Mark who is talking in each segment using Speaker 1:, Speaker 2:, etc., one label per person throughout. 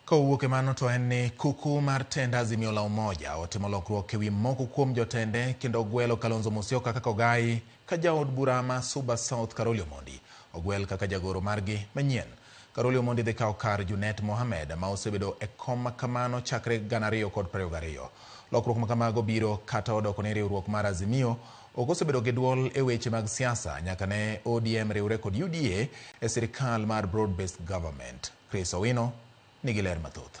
Speaker 1: Kowuok e mano to en ni kuku mar tend Azimio la Umoja otimo lokruok ewi moko kuom jotende kendo ogwelo Kalonzo Musyoka kaka ogai ka jaod bura ma Suba South Karoli Omondi ogwel kaka jagoro margi manyien. Karoli Omondi dhi kawo kar Junet Mohamed ma osebedo e kom ma kamano chakre 2022. Lokruok ma kamago biro kata odoko ne riwruok mar Azimio ok osebedo gi duol e weche mag siasa nyaka ne ODM riwre kod UDA e sirikal mar broad based government. Chris Owino nigi ler mathoth.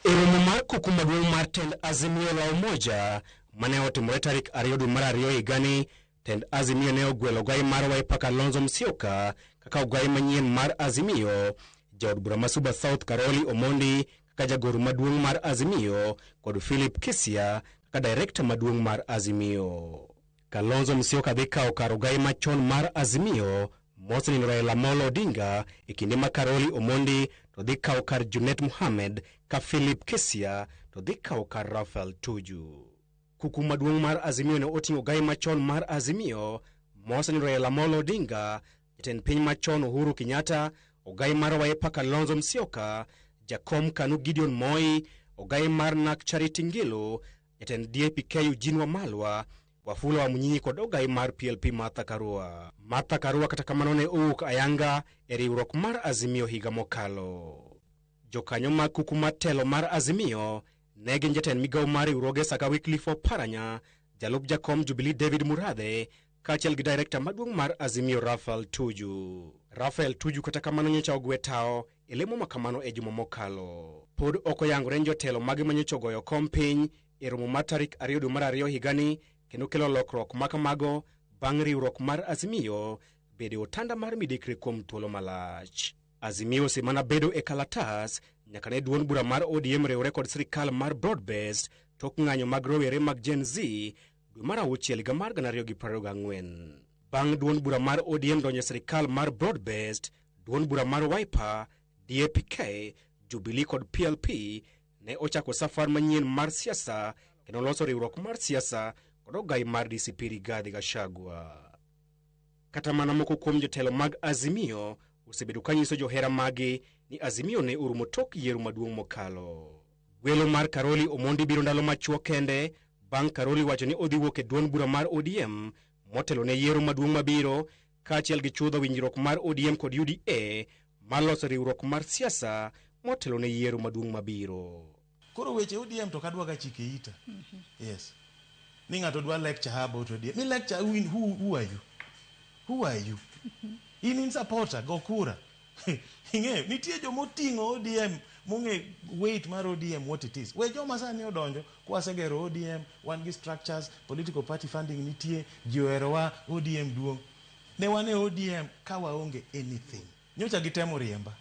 Speaker 2: Romo mar kuku maduong' mar tend Azimio la Umoja mane otimore tarik 2 dwe mar 2 higani, tend Azimio ne ogwelo ogai mar Wiper Kalonzo Musyoka kaka ogai manyien mar Azimio, jaod bura ma Suba South Karoli Omondi kaka jagoro maduong' mar Azimio kod Philip Kisia kaka director maduong' mar Azimio. Kalonzo Musyoka dhi kawo kar ogai machon mar Azimio Moslin Raila Amolo Odinga e kinde ma Karoli Omondi to dhi kawo kar Junet Mohamed ka Philip Kisia to dhi kawo kar Raphael Tuju. Kuku maduong' mar Azimio ne oting'o ogai machon mar Azimio Moslin Raila Amolo Odinga, jatend piny machon Uhuru Kenyatta, ogai mar Wiper Kalonzo Musyoka, jakom KANU Gideon Moi, ogai mar NARC Charity Ngilu, jatend DAP-K Eugene Wamalwa, Wafula Wamunyinyi kod ogai mar PLP Martha Karua. Martha Karua kata kamano ne owuok ayanga e riwruok mar Azimio higa mokalo. Jokanyo mag kuku matelo mar Azimio ne gin jatend migawo mar riwruoge Saka Wycliffe Oparanya, jalup jakom Jubilee David Murathe, kaachiel gi director maduong' mar Azimio Raphael Tuju. Raphael Tuju kata kamano nyocha ogwe tao e lemo makamano e juma mokalo. Pod ok oyangore ni jotelo mage manyocha ogoyo kom piny e romo mar tarik 2 dwe mar 2 higani kendo kelo lokruok makamago bang' riwruok mar Azimio bedo otanda mar midekre kuom thuolo malach. Azimio osemana bedo e kalatas nyaka ne duond bura mar ODM riwre kod sirikal mar broad based tok ng'anyo mag rowere mag Gen Z dwe mar 6 higa mar 2024. Bang' duond bura mar ODM donjo e sirikal mar broad based, duond bura mar Wiper, DAP-K, Jubilee kod PLP ne ochako safar manyien mar siasa kendo loso riwruok mar siasa kod ogai mar DCP Rigathi Gachagua. Kata mana moko kuom jotelo mag Azimio osebedo kanyiso johera magi ni Azimio ne orumo tok yiero maduong' mokalo. Gwelo mar Karoli Omondi biro ndalo machuok kende bang' Karoli wacho ni odhi wuok e duond bura mar ODM motelo ne yiero maduong' mabiro, kaachiel gi chudho winjruok mar ODM kod UDA mar loso riwruok mar siasa motelo ne yiero maduong' mabiro.
Speaker 3: Koro weche ODM to kadwa ga chike ita. Yes. Ni ng'ato dwa lecture about ODM. Mi lecture who are you? Who are you? In supporter go kura. Inge nitie jomo tingo ODM monge weight mar ODM what it is. We joma sani odonjo kwasegero ODM, wan gi structures, political party funding nitie, jioerowa ODM duong. Ne wane ODM kawa onge anything. Nyocha gitemo riemba.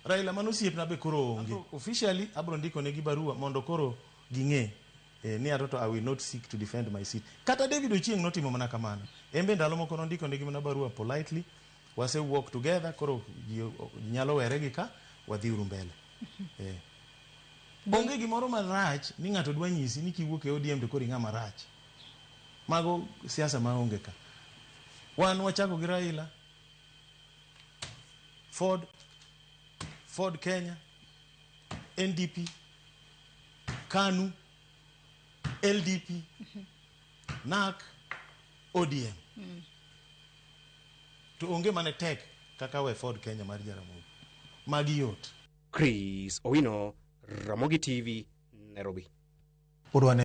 Speaker 3: Raila manosiep na be koro onge. Officially abro ndiko ne gi barua mondo koro ging'e ni atoto I will not seek to defend my seat. Kata David Ochieng notimo mana kamano. Embe ndalo moko nondiko ne gi mana barua politely. Wase work together koro nyalo were gi ka wadhiuru mbele. Onge gimoro marach ni ng'ato dwa nyisi ni kiwuok e ODM to koro ng'ama rach. Mago siasa ma onge ka. Wan wachako gi Raila, Ford Kenya, NDP, KANU, LDP, NARC, ODM. To onge mane tek kaka we Ford Kenya mar Jaramogi. Magi yot.
Speaker 2: Chris Owino, Ramogi TV, Nairobi.